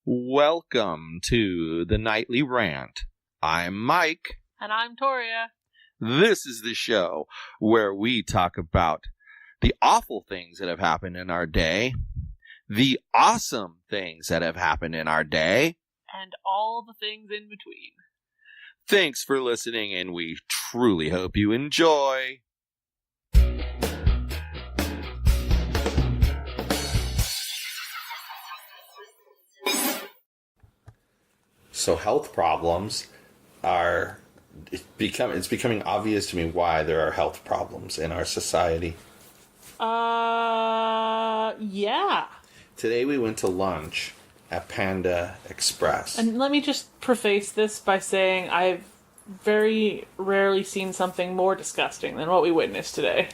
Welcome to the Nightly Rant. I'm Mike. And I'm Toria. This is the show where we talk about the awful things that have happened in our day, the awesome things that have happened in our day, and all the things in between. Thanks for listening, and we truly hope you enjoy. So health problems are it's becoming obvious to me why there are health problems in our society. Yeah. Today we went to lunch at Panda Express. And let me just preface this by saying I've very rarely seen something more disgusting than what we witnessed today.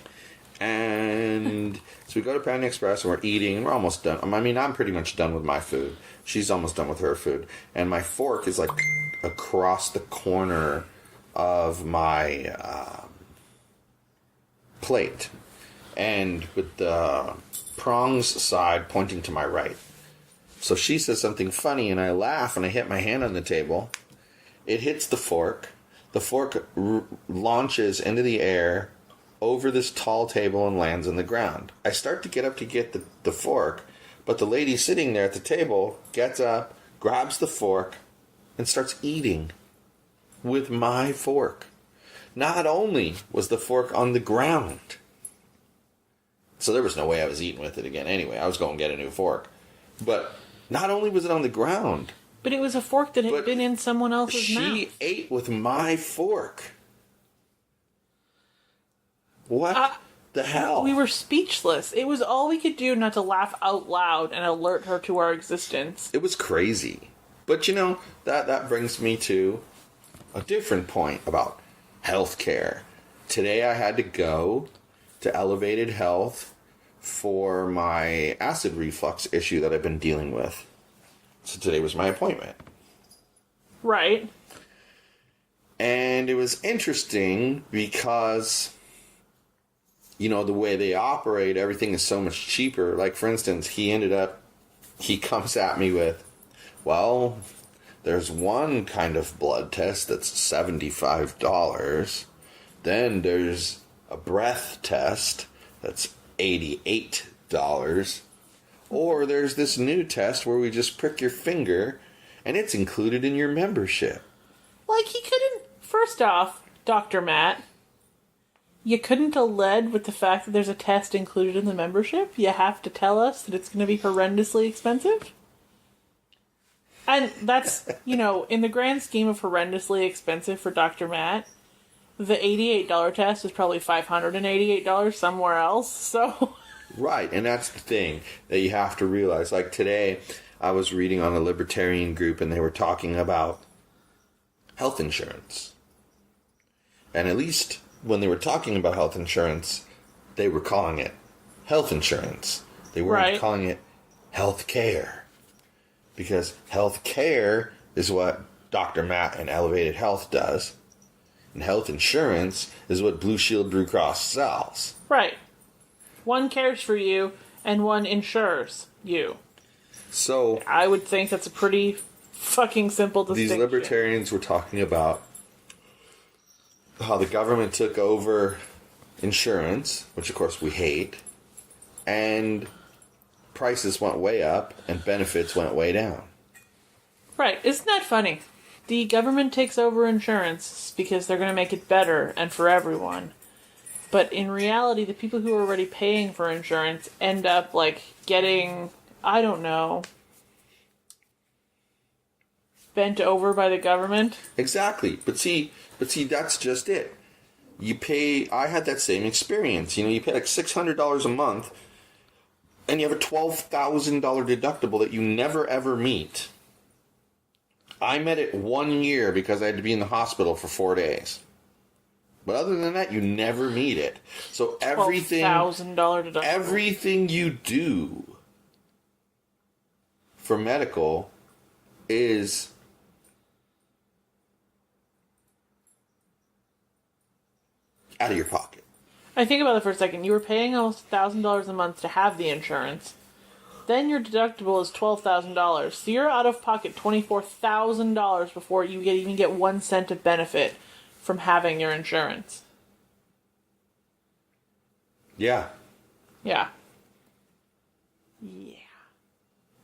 And so we go to Panda Express and we're eating and we're almost done. I mean, I'm pretty much done with my food. She's almost done with her food. And my fork is like across the corner of my plate. And with the prongs side pointing to my right. So she says something funny and I laugh and I hit my hand on the table. It hits the fork. The fork launches into the air over this tall table and lands on the ground. I start to get up to get the fork, but the lady sitting there at the table gets up, grabs the fork, and starts eating with my fork. Not only was the fork on the ground, so there was no way I was eating with it again anyway. I was going to get a new fork. But not only was it on the ground, but it was a fork that had been in someone else's mouth. She ate with my fork. What the hell? We were speechless. It was all we could do not to laugh out loud and alert her to our existence. It was crazy. But you know, that brings me to a different point about healthcare. Today I had to go to Elevated Health for my acid reflux issue that I've been dealing with. So today was my appointment. Right. And it was interesting because, you know, the way they operate, everything is so much cheaper. Like, for instance, he comes at me with, well, there's one kind of blood test that's $75. Then there's a breath test that's $88. Or there's this new test where we just prick your finger and it's included in your membership. Like, he couldn't... First off, Dr. Matt, you couldn't have led with the fact that there's a test included in the membership? You have to tell us that it's going to be horrendously expensive? And that's, you know, in the grand scheme of horrendously expensive for Dr. Matt, the $88 test is probably $588 somewhere else, so... Right, and that's the thing that you have to realize. Like today, I was reading on a Libertarian group and they were talking about health insurance. And at least when they were talking about health insurance, they were calling it health insurance. They weren't calling it health care. Because health care is what Dr. Matt and Elevated Health does. And health insurance is what Blue Shield Blue Cross sells. Right. One cares for you, and one insures you. So I would think that's a pretty fucking simple distinction. These libertarians were talking about how the government took over insurance, which of course we hate, and prices went way up and benefits went way down. Right. Isn't that funny? The government takes over insurance because they're going to make it better and for everyone. But in reality, the people who are already paying for insurance end up, like, getting, I don't know, bent over by the government. Exactly. But see, that's just it. You pay, I had that same experience. You know, you pay like $600 a month, and you have a $12,000 deductible that you never ever meet. I met it 1 year because I had to be in the hospital for 4 days. But other than that, you never meet it. So everything $12,000 deductible. Everything you do for medical is out of your pocket. I think about it for a second. You were paying almost $1,000 a month to have the insurance. Then your deductible is $12,000. So you're out of pocket $24,000 before you even get 1 cent of benefit from having your insurance. Yeah. Yeah. Yeah.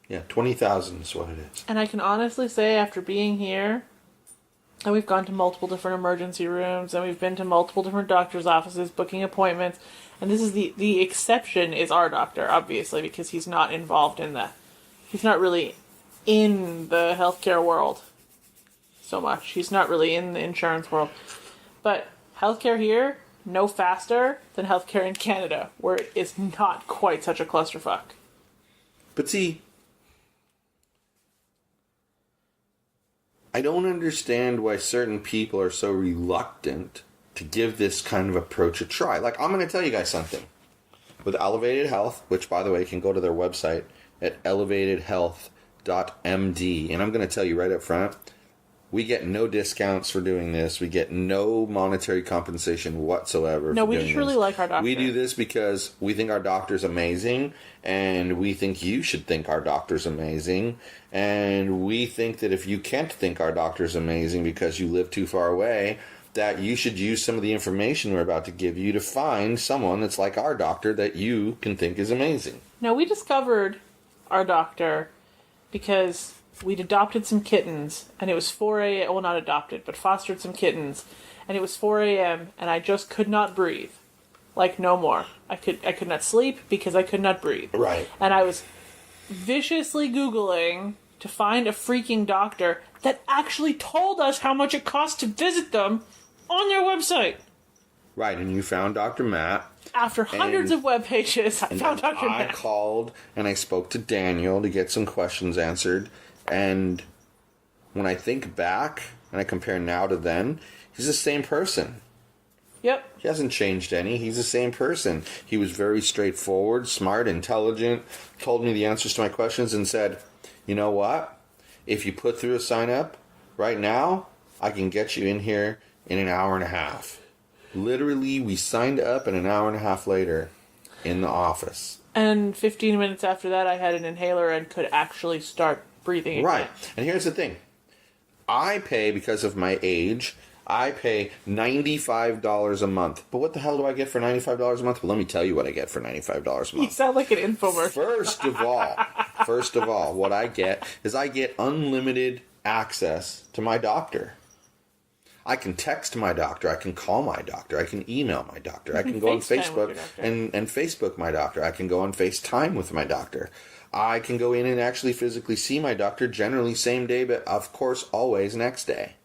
Yeah, 20,000 is what it is. And I can honestly say, after being here, and we've gone to multiple different emergency rooms, and we've been to multiple different doctor's offices, booking appointments, and this is the exception is our doctor, obviously, because he's not involved in he's not really in the healthcare world so much. He's not really in the insurance world. But healthcare here, no faster than healthcare in Canada, where it is not quite such a clusterfuck. But see, I don't understand why certain people are so reluctant to give this kind of approach a try. Like, I'm going to tell you guys something. With Elevated Health, which, by the way, you can go to their website at elevatedhealth.md, and I'm going to tell you right up front, we get no discounts for doing this. We get no monetary compensation whatsoever. No, we just really like our doctor. We do this because we think our doctor's amazing, and we think you should think our doctor's amazing, and we think that if you can't think our doctor's amazing because you live too far away, that you should use some of the information we're about to give you to find someone that's like our doctor that you can think is amazing. Now, we discovered our doctor because we'd adopted some kittens, and it was 4 a.m. Well, not adopted, but fostered some kittens, and it was 4 a.m., and I just could not breathe. Like, no more. I could not sleep because I could not breathe. Right. And I was viciously Googling to find a freaking doctor that actually told us how much it cost to visit them on their website. Right, and you found Dr. Matt. After hundreds of web pages, I found Dr. Matt. I called and I spoke to Daniel to get some questions answered. And when I think back and I compare now to then, he's the same person. Yep. He hasn't changed any. He's the same person. He was very straightforward, smart, intelligent, told me the answers to my questions and said, you know what? If you put through a sign up right now, I can get you in here in an hour and a half. Literally, we signed up, and an hour and a half later in the office. And 15 minutes after that, I had an inhaler and could actually start breathing again. Right. And here's the thing. I pay, because of my age, I pay $95 a month. But what the hell do I get for $95 a month? Well, let me tell you what I get for $95 a month. You sound like an infomercial. First of all, what I get is I get unlimited access to my doctor. I can text my doctor, I can call my doctor, I can email my doctor, I can go on Facebook and Facebook my doctor, I can go on FaceTime with my doctor. I can go in and actually physically see my doctor, generally same day, but of course always next day.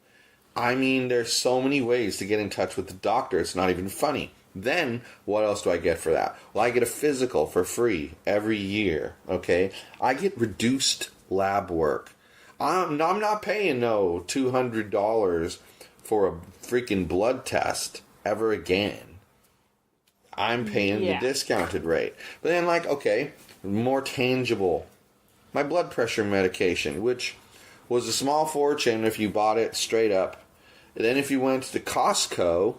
I mean, there's so many ways to get in touch with the doctor, it's not even funny. Then, what else do I get for that? Well, I get a physical for free every year, okay? I get reduced lab work. I'm not paying no $200 for a freaking blood test ever again. I'm paying the discounted rate. But then, like, okay, more tangible. My blood pressure medication, which was a small fortune if you bought it straight up. And then if you went to Costco,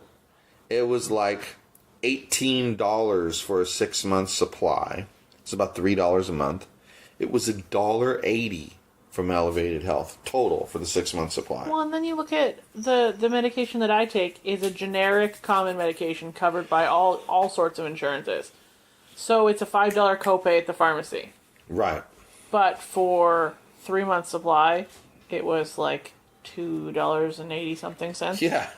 it was like $18 for a 6-month supply. It's about $3 a month. It was $1.80 from Elevated Health total for the 6-month supply. Well, and then you look at the medication that I take is a generic common medication covered by all sorts of insurances. So it's a $5 copay at the pharmacy. Right. But for 3-month supply, it was like $2.80 something cents. Yeah.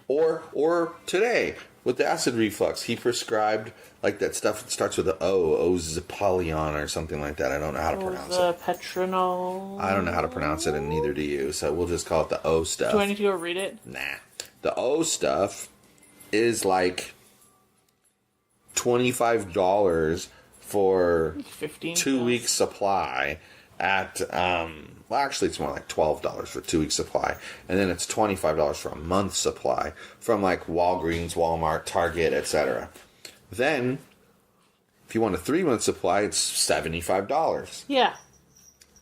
Or today with the acid reflux, he prescribed like that stuff that starts with the Ozapolion or something like that. I don't know how to pronounce it. Petronol. I don't know how to pronounce it, and neither do you. So we'll just call it the O stuff. Do I need to go read it? Nah. The O stuff is like $25 for 2 weeks supply at well, actually it's more like $12 for 2 weeks supply, and then it's $25 for a month supply from like Walgreens, Walmart, Target, etc. Then if you want a 3-month supply, it's $75. Yeah.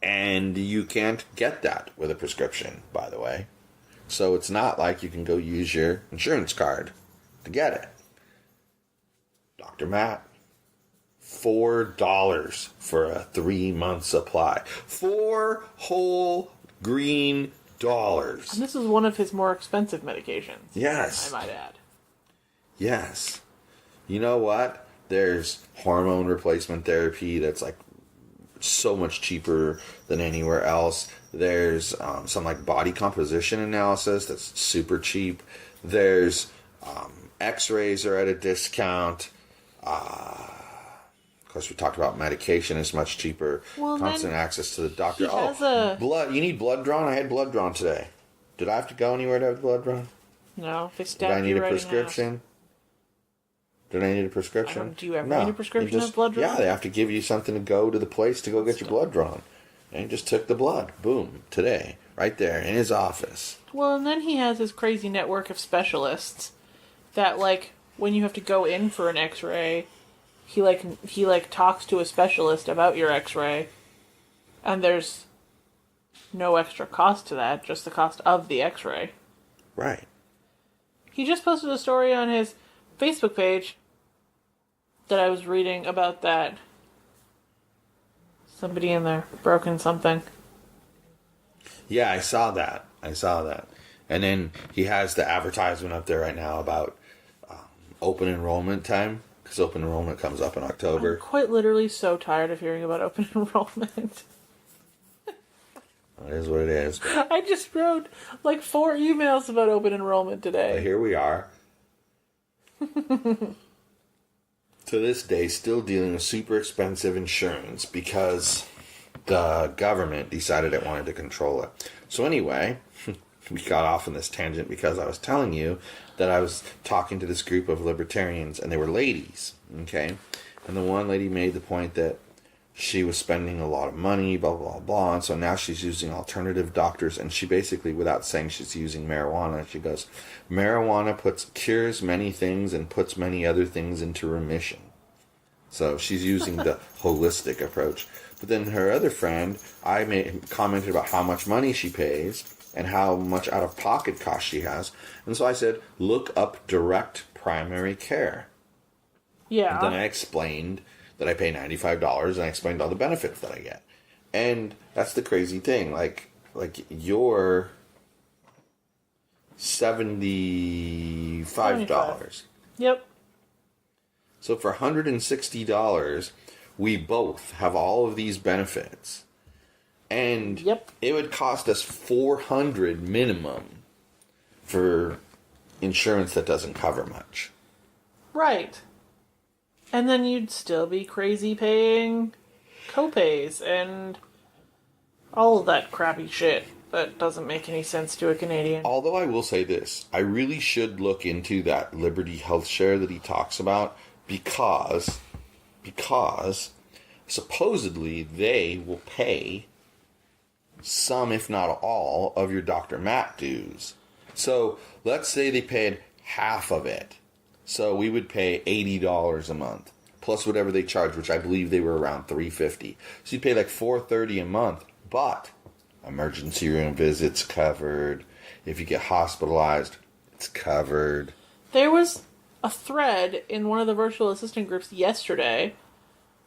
And you can't get that with a prescription, by the way. So it's not like you can go use your insurance card to get it. Dr. Matt, $4 for a 3-month supply. 4 whole green dollars. And this is one of his more expensive medications. Yes. I might add. Yes. You know what? There's hormone replacement therapy that's like so much cheaper than anywhere else. There's some like body composition analysis that's super cheap. There's x-rays are at a discount. Of course, we talked about medication is much cheaper. Well, constant access to the doctor. He has blood. You need blood drawn? I had blood drawn today. Did I have to go anywhere to have blood drawn? No, they Did stabbed I need you a right prescription? Did I need a prescription? Do you ever No. need a prescription You just, of blood drawn? Yeah, they have to give you something to go to the place to go get your blood drawn. And he just took the blood. Boom. Today. Right there in his office. Well, and then he has his crazy network of specialists that, like, when you have to go in for an x-ray, he talks to a specialist about your x-ray, and there's no extra cost to that, just the cost of the x-ray. Right. He just posted a story on his Facebook page that I was reading about that. Somebody in there broken something. Yeah, I saw that. And then he has the advertisement up there right now about open enrollment time, because open enrollment comes up in October. I'm quite literally so tired of hearing about open enrollment. It is what it is. I just wrote like 4 emails about open enrollment today. But here we are. To this day, still dealing with super expensive insurance because the government decided it wanted to control it. So anyway, we got off on this tangent because I was telling you that I was talking to this group of libertarians, and they were ladies, okay? And the one lady made the point that she was spending a lot of money, blah, blah, blah, and so now she's using alternative doctors, and she basically, without saying she's using marijuana, she goes, marijuana cures many things and puts many other things into remission. So she's using the holistic approach. But then her other friend, commented about how much money she pays and how much out-of-pocket cost she has. And so I said, look up direct primary care. Yeah. And then I explained that I pay $95, and I explained all the benefits that I get. And that's the crazy thing. Like you're $75. Yep. So for $160, we both have all of these benefits. And yep. It would cost us $400 minimum for insurance that doesn't cover much. Right. And then you'd still be crazy paying copays and all of that crappy shit that doesn't make any sense to a Canadian. Although I will say this, I really should look into that Liberty Health Share that he talks about because supposedly they will pay some, if not all, of your Dr. Matt dues. So let's say they paid half of it. So we would pay $80 a month, plus whatever they charge, which I believe they were around $350. So you'd pay like $430 a month, but emergency room visits covered. If you get hospitalized, it's covered. There was a thread in one of the virtual assistant groups yesterday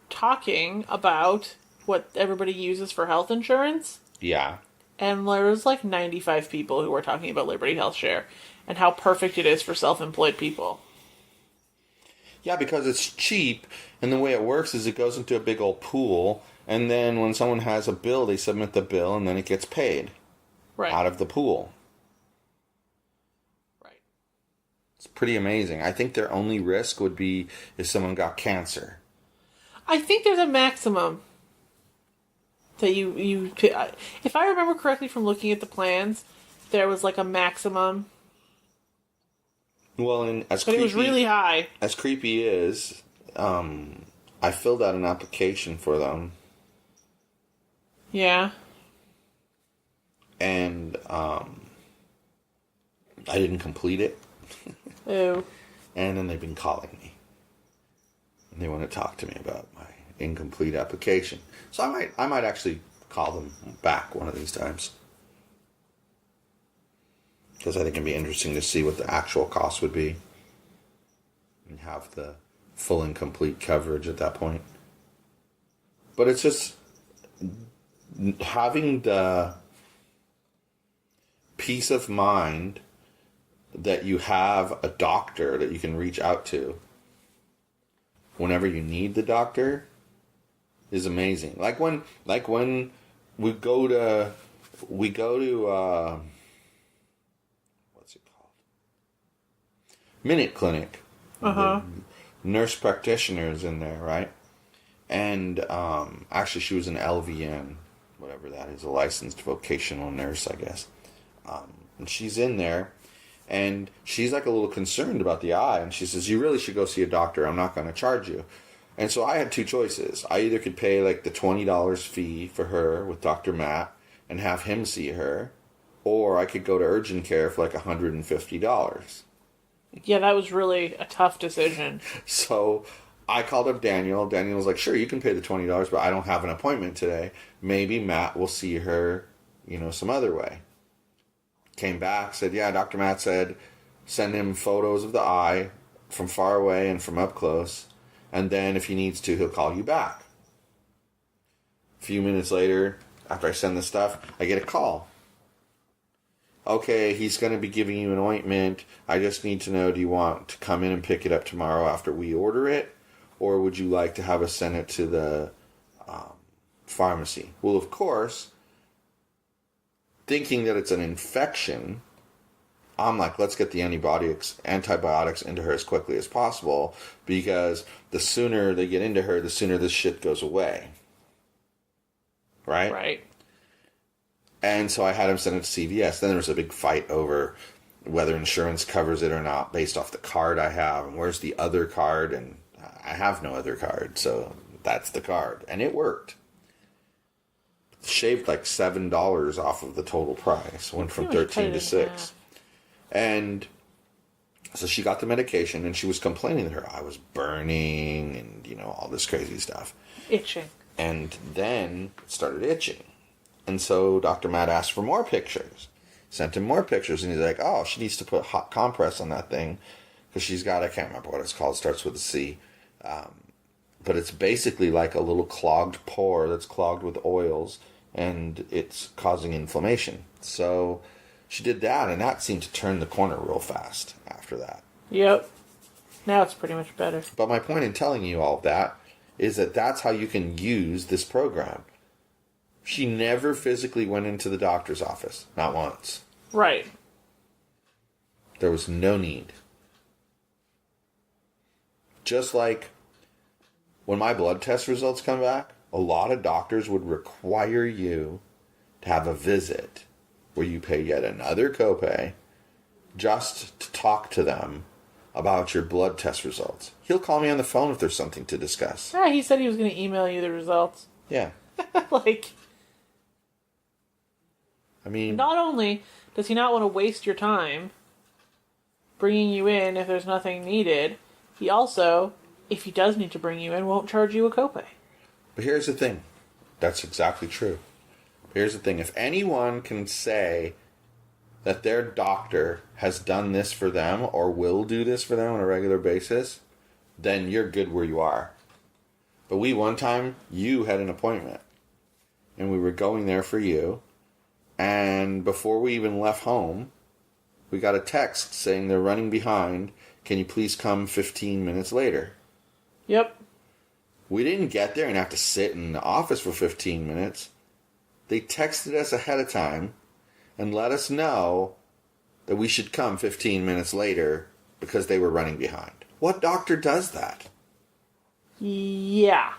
talking about what everybody uses for health insurance. Yeah. And there was like 95 people who were talking about Liberty Health Share and how perfect it is for self-employed people. Yeah, because it's cheap, and the way it works is it goes into a big old pool, and then when someone has a bill, they submit the bill, and then it gets paid out of the pool. Right. It's pretty amazing. I think their only risk would be if someone got cancer. I think there's a maximum that you if I remember correctly from looking at the plans, there was like a maximum. Well, and but it was really high. As creepy is, I filled out an application for them. Yeah. And I didn't complete it. Ew. And then they've been calling me. And they want to talk to me about my incomplete application. So I might actually call them back one of these times. Because I think it'd be interesting to see what the actual cost would be. And have the full and complete coverage at that point. But it's just having the peace of mind that you have a doctor that you can reach out to whenever you need the doctor is amazing. Like when we go to what's it called? Minute Clinic. Uh-huh. The nurse practitioners in there, right? And actually she was an LVN, whatever that is, a licensed vocational nurse, I guess. And she's in there, and she's like a little concerned about the eye, and she says, you really should go see a doctor. I'm not going to charge you. And so I had two choices. I either could pay like the $20 fee for her with Dr. Matt and have him see her, or I could go to urgent care for like $150. Yeah, that was really a tough decision. So I called up Daniel. Daniel was like, sure, you can pay the $20, but I don't have an appointment today. Maybe Matt will see her, some other way. Came back, said, yeah, Dr. Matt said, send him photos of the eye from far away and from up close. And then if he needs to, he'll call you back. A few minutes later, after I send the stuff, I get a call. Okay, he's going to be giving you an ointment. I just need to know, do you want to come in and pick it up tomorrow after we order it? Or would you like to have us send it to the pharmacy? Well, of course, thinking that it's an infection, I'm like, let's get the antibiotics into her as quickly as possible, because the sooner they get into her, the sooner this shit goes away. Right? Right. And so I had him send it to CVS. Then there was a big fight over whether insurance covers it or not based off the card I have. And where's the other card? And I have no other card, so that's the card. And it worked. Shaved like $7 off of the total price. Went from 13 to 6. And so she got the medication, and she was complaining that her eye was burning and, all this crazy stuff. Itching. And then it started itching. And so Dr. Matt asked for more pictures. Sent him more pictures, and he's like, oh, she needs to put hot compress on that thing, because she's got, I can't remember what it's called, it starts with a C. But it's basically like a little clogged pore that's clogged with oils, and it's causing inflammation. So she did that, and that seemed to turn the corner real fast after that. Yep. Now it's pretty much better. But my point in telling you all of that is that that's how you can use this program. She never physically went into the doctor's office. Not once. Right. There was no need. Just like when my blood test results come back, a lot of doctors would require you to have a visit where you pay yet another copay just to talk to them about your blood test results. He'll call me on the phone if there's something to discuss. Yeah, he said he was going to email you the results. Yeah. I mean, not only does he not want to waste your time bringing you in if there's nothing needed, he also, if he does need to bring you in, won't charge you a copay. But here's the thing. That's exactly true. Here's the thing. If anyone can say that their doctor has done this for them or will do this for them on a regular basis, then you're good where you are. But one time, you had an appointment, and we were going there for you, and before we even left home, we got a text saying they're running behind. Can you please come 15 minutes later? Yep. We didn't get there and have to sit in the office for 15 minutes. They texted us ahead of time and let us know that we should come 15 minutes later because they were running behind. What doctor does that? Yeah.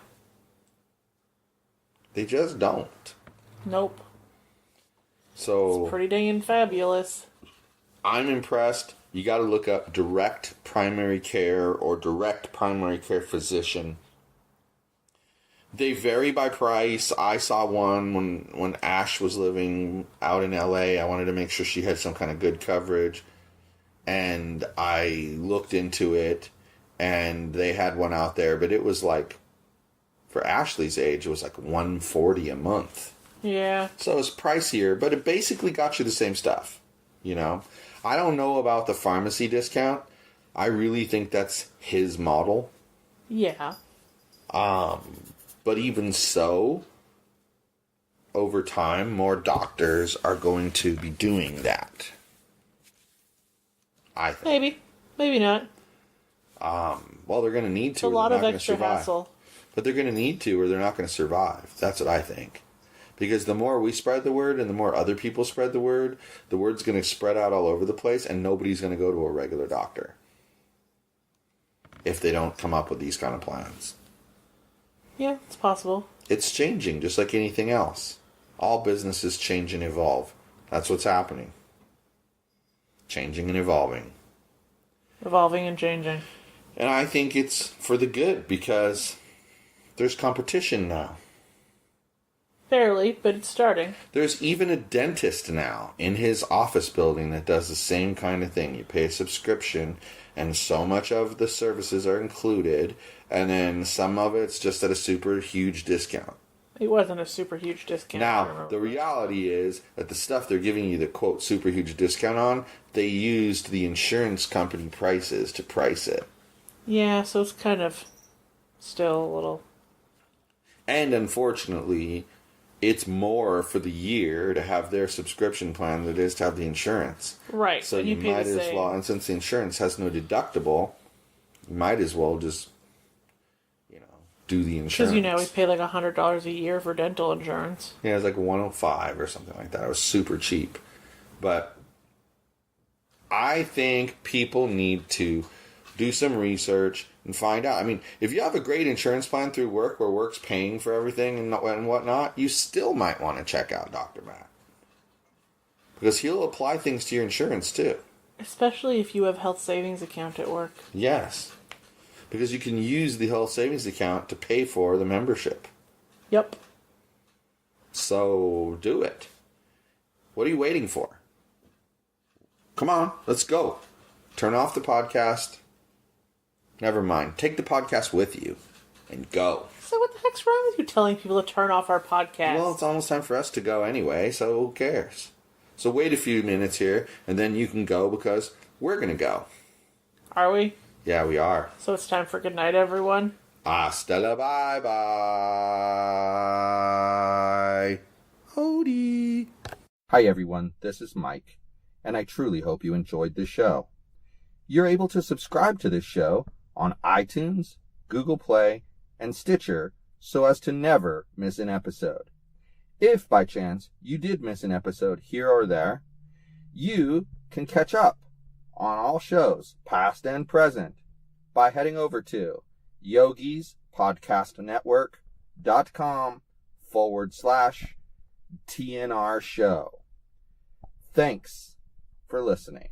They just don't. Nope. So it's pretty dang fabulous. I'm impressed. You got to look up direct primary care or direct primary care physician. They vary by price. I saw one when Ash was living out in LA. I wanted to make sure she had some kind of good coverage. And I looked into it, and they had one out there, but it was like, for Ashley's age, it was like $140 a month. Yeah. So it's pricier, but it basically got you the same stuff, I don't know about the pharmacy discount. I really think that's his model. Yeah. But even so, over time, more doctors are going to be doing that. I think. Maybe. Maybe not. Well, they're going to need to. It's a lot or of they're not extra gonna survive. hassle. But they're going to need to, or they're not going to survive. That's what I think. Because the more we spread the word and the more other people spread the word's going to spread out all over the place, and nobody's going to go to a regular doctor if they don't come up with these kind of plans. Yeah, it's possible. It's changing, just like anything else. All businesses change and evolve. That's what's happening. Changing and evolving. Evolving and changing. And I think it's for the good, because there's competition now. Barely, but it's starting. There's even a dentist now in his office building that does the same kind of thing. You pay a subscription, and so much of the services are included, and then some of it's just at a super huge discount. It wasn't a super huge discount. I Now, remember. the reality is that the stuff they're giving you the, quote, super huge discount on, they used the insurance company prices to price it. Yeah, so it's kind of still a little... And unfortunately, it's more for the year to have their subscription plan than it is to have the insurance. Right. So and you pay might the as same. well, and since the insurance has no deductible, you might as well just, do the insurance. Because, we pay like $100 a year for dental insurance. Yeah, it was like 105 or something like that. It was super cheap. But I think people need to do some research and find out. I mean, if you have a great insurance plan through work where work's paying for everything and whatnot, you still might want to check out Dr. Matt. Because he'll apply things to your insurance too. Especially if you have health savings account at work. Yes. Because you can use the health savings account to pay for the membership. Yep. So do it. What are you waiting for? Come on, let's go. Turn off the podcast. Never mind. Take the podcast with you and go. So what the heck's wrong with you telling people to turn off our podcast? Well, it's almost time for us to go anyway, so who cares? So wait a few minutes here, and then you can go because we're going to go. Are we? Yeah, we are. So it's time for good night, everyone. Hasta la bye-bye. Howdy. Hi, everyone. This is Mike, and I truly hope you enjoyed this show. You're able to subscribe to this show on iTunes, Google Play, and Stitcher so as to never miss an episode. If, by chance, you did miss an episode here or there, you can catch up on all shows, past and present, by heading over to yogispodcastnetwork.com/TNR show. Thanks for listening.